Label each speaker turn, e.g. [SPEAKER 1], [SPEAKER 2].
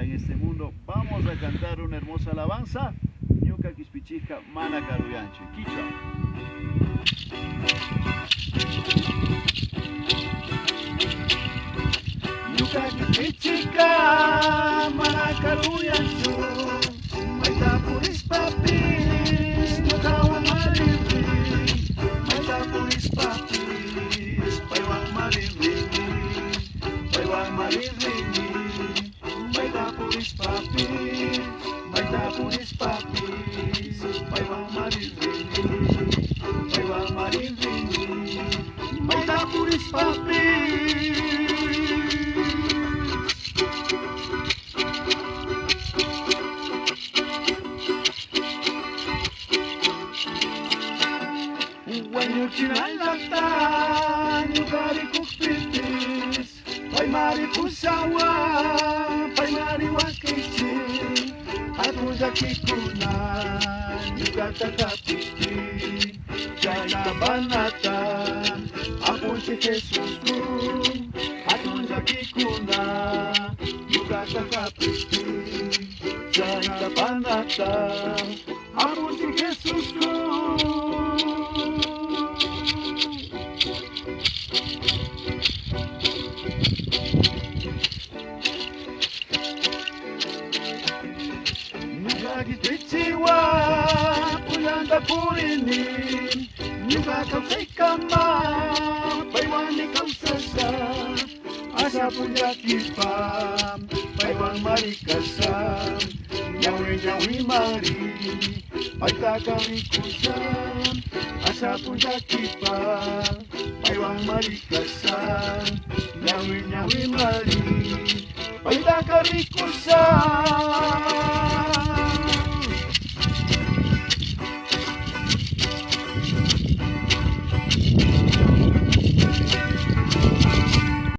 [SPEAKER 1] en este mundo. Vamos a cantar una hermosa alabanza. Ñuka Kispichika Mana Caruyanchi. Quichua. Ñuka Kispichika Mana Caruyanchu. Maita puris papi. Ñuka Wamaribi. Maita puris papi. Paiwan Maribi. Paiwan Maribi. Maita puris papi. Maita puris papi. Paiwan Maribi. Paiwan Maribi. Maita puris papi. Chinalata, Nugari Kupitis, Pai Mari Pusawa, Pai Mari Wakichi, Atuja Kikuna, Nugata Kapiti, Jana Banata, Apunche Jesus Kum, Atuja Kikuna, Nugata Kapiti, Jana Banata, Apunche Jesus Kum. Gitiwa Puyanda Purini Nyuga Kaufekama Paiwani Kausasa Asa Punjakipa Paiwan Marikasa Yawi Yawi Mari Paitaka Mikusa Asa Punjakipa Paiwan Marikasa Yawi Yawi Mari Paitaka Mikusa